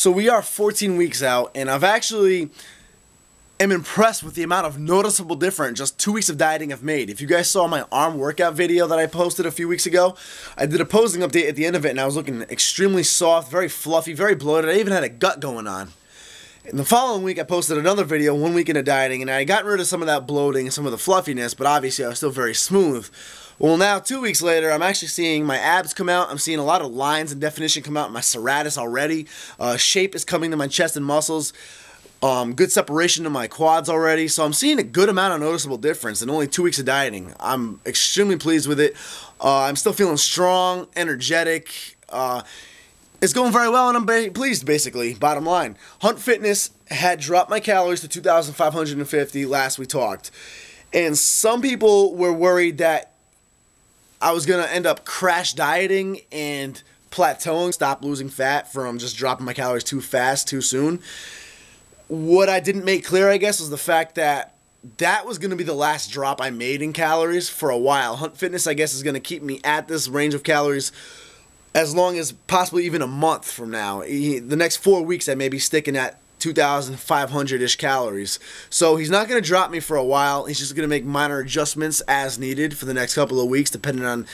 So we are 14 weeks out, and I've actually am impressed with the amount of noticeable difference just 2 weeks of dieting have made. If you guys saw my arm workout video that I posted a few weeks ago, I did a posing update at the end of it, and I was looking extremely soft, very fluffy, very bloated. I even had a gut going on. In the following week, I posted another video, 1 week into dieting, and I had gotten rid of some of that bloating and some of the fluffiness, but obviously I was still very smooth. Well, now 2 weeks later, I'm actually seeing my abs come out. I'm seeing a lot of lines and definition come out in my serratus already. Shape is coming to my chest and muscles. Good separation to my quads already. So I'm seeing a good amount of noticeable difference in only 2 weeks of dieting. I'm extremely pleased with it. I'm still feeling strong, energetic. It's going very well, and I'm very pleased, basically, bottom line. Hunt Fitness had dropped my calories to 2,550 last we talked. And some people were worried that I was going to end up crash dieting and plateauing, stop losing fat from just dropping my calories too fast, too soon. What I didn't make clear, I guess, was the fact that that was going to be the last drop I made in calories for a while. Hunt Fitness, I guess, is going to keep me at this range of calories as long as possibly even a month from now. The next 4 weeks, I may be sticking at 2,500-ish calories. So he's not going to drop me for a while. He's just going to make minor adjustments as needed for the next couple of weeks, depending on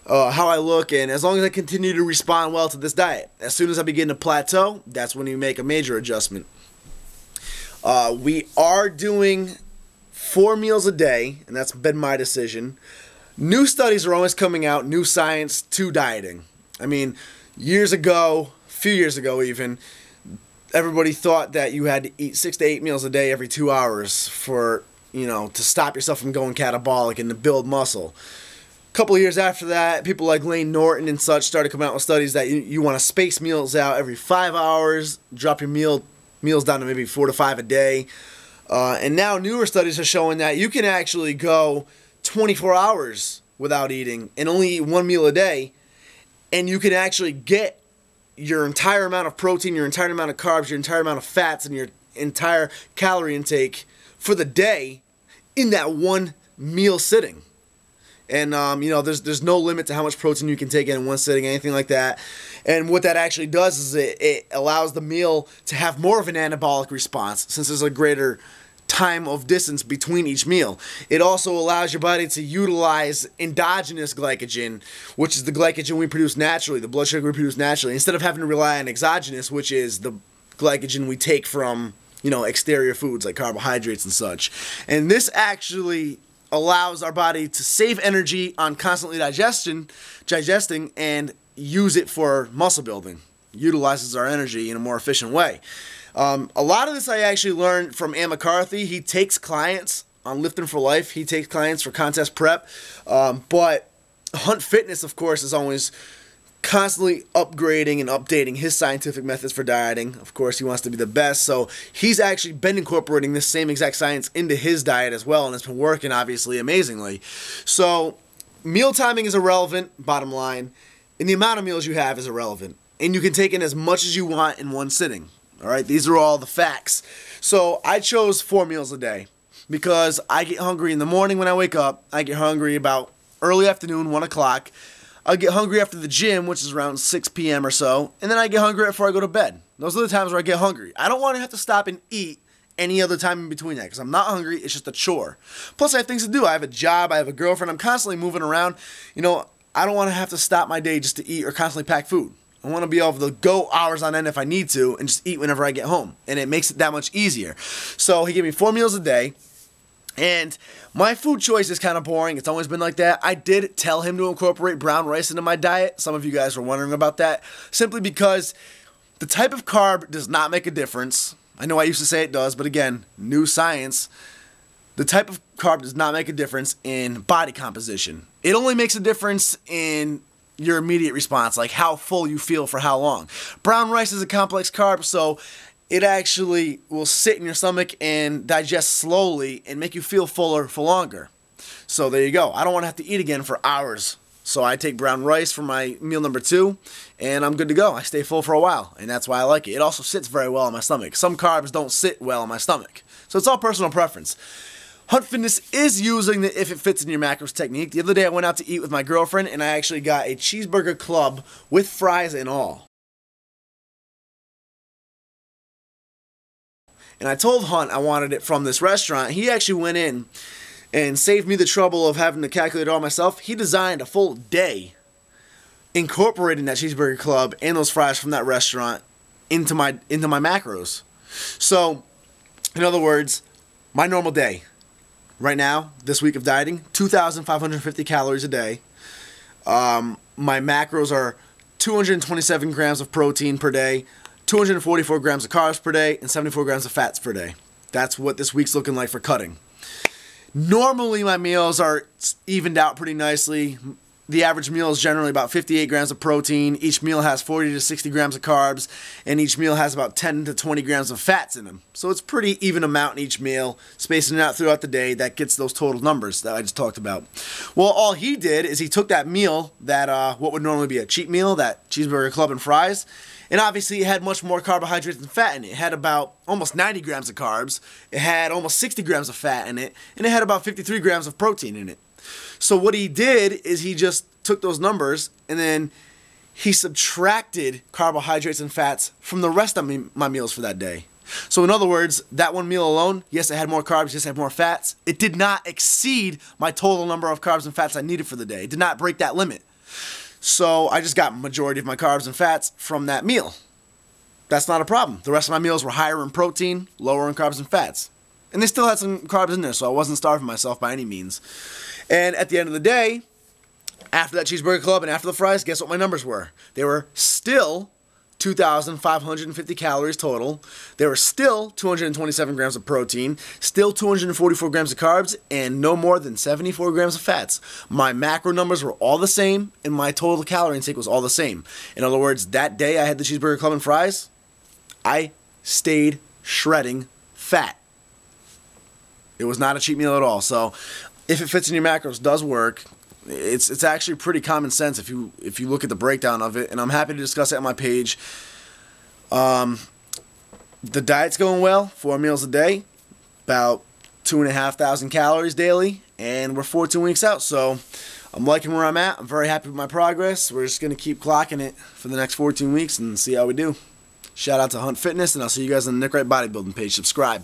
how I look, and as long as I continue to respond well to this diet. As soon as I begin to plateau, that's when you make a major adjustment. We are doing 4 meals a day, and that's been my decision. New studies are always coming out, new science to dieting. I mean, years ago, a few years ago even, everybody thought that you had to eat 6 to 8 meals a day every 2 hours for, to stop yourself from going catabolic and to build muscle. A couple of years after that, people like Lane Norton and such started coming out with studies that you want to space meals out every 5 hours, drop your meals down to maybe 4 to 5 a day. And now newer studies are showing that you can actually go 24 hours without eating and only eat 1 meal a day, and you can actually get your entire amount of protein, your entire amount of carbs, your entire amount of fats, and your entire calorie intake for the day in that 1 meal sitting. And, there's no limit to how much protein you can take in one sitting, anything like that. And what that actually does is it allows the meal to have more of an anabolic response since there's a greater time of distance between each meal. It also allows your body to utilize endogenous glycogen, which is the glycogen we produce naturally, the blood sugar we produce naturally, instead of having to rely on exogenous, which is the glycogen we take from, exterior foods like carbohydrates and such. And this actually allows our body to save energy on constantly digesting and use it for muscle building. Utilizes our energy in a more efficient way. A lot of this I actually learned from Ann McCarthy. He takes clients on Lifting for Life. He takes clients for contest prep. But Hunt Fitness, of course, is always constantly upgrading and updating his scientific methods for dieting. Of course, he wants to be the best. So he's actually been incorporating this same exact science into his diet as well, and it's been working, obviously, amazingly. So meal timing is irrelevant, bottom line, and the amount of meals you have is irrelevant. And you can take in as much as you want in one sitting. All right, these are all the facts. So I chose 4 meals a day because I get hungry in the morning when I wake up. I get hungry about early afternoon, 1 o'clock. I get hungry after the gym, which is around 6 p.m. or so. And then I get hungry before I go to bed. Those are the times where I get hungry. I don't want to have to stop and eat any other time in between that because I'm not hungry. It's just a chore. Plus, I have things to do. I have a job. I have a girlfriend. I'm constantly moving around. I don't want to have to stop my day just to eat or constantly pack food. I want to be able to go hours on end if I need to and just eat whenever I get home. And it makes it that much easier. So he gave me 4 meals a day. And my food choice is kind of boring. It's always been like that. I did tell him to incorporate brown rice into my diet. Some of you guys were wondering about that. Simply because the type of carb does not make a difference. I know I used to say it does, but again, new science. The type of carb does not make a difference in body composition. It only makes a difference in your immediate response, like how full you feel for how long. Brown rice is a complex carb, so it actually will sit in your stomach and digest slowly and make you feel fuller for longer. So there you go. I don't want to have to eat again for hours. So I take brown rice for my meal number 2, and I'm good to go. I stay full for a while, and that's why I like it. It also sits very well in my stomach. Some carbs don't sit well in my stomach. So it's all personal preference. Hunt Fitness is using the if it fits in your macros technique. The other day I went out to eat with my girlfriend, and I actually got a cheeseburger club with fries and all. And I told Hunt I wanted it from this restaurant. He actually went in and saved me the trouble of having to calculate it all myself. He designed a full day incorporating that cheeseburger club and those fries from that restaurant into my macros. So, in other words, my normal day right now, this week of dieting, 2,550 calories a day. My macros are 227 grams of protein per day, 244 grams of carbs per day, and 74 grams of fats per day. That's what this week's looking like for cutting. Normally, my meals are evened out pretty nicely. The average meal is generally about 58 grams of protein. Each meal has 40 to 60 grams of carbs, and each meal has about 10 to 20 grams of fats in them. So it's pretty even amount in each meal, spacing it out throughout the day. That gets those total numbers that I just talked about. Well, all he did is he took that meal, that what would normally be a cheat meal, that cheeseburger club and fries, and obviously it had much more carbohydrates and fat in it. It had about almost 90 grams of carbs, it had almost 60 grams of fat in it, and it had about 53 grams of protein in it. So what he did is he just took those numbers and then he subtracted carbohydrates and fats from the rest of my meals for that day. So in other words, that one meal alone, yes, it had more carbs, yes, it had more fats. It did not exceed my total number of carbs and fats I needed for the day. It did not break that limit. So I just got majority of my carbs and fats from that meal. That's not a problem. The rest of my meals were higher in protein, lower in carbs and fats. And they still had some carbs in there, so I wasn't starving myself by any means. And at the end of the day, after that cheeseburger club and after the fries, guess what my numbers were? They were still 2,550 calories total. They were still 227 grams of protein, still 244 grams of carbs, and no more than 74 grams of fats. My macro numbers were all the same, and my total calorie intake was all the same. In other words, that day I had the cheeseburger club and fries, I stayed shredding fat. It was not a cheat meal at all. So if it fits in your macros, does work. It's actually pretty common sense if you look at the breakdown of it, and I'm happy to discuss it on my page. The diet's going well, 4 meals a day, about 2,500 calories daily, and we're 14 weeks out, so I'm liking where I'm at. I'm very happy with my progress. We're just going to keep clocking it for the next 14 weeks and see how we do. Shout out to Hunt Fitness, and I'll see you guys on the Wright Bodybuilding page. Subscribe.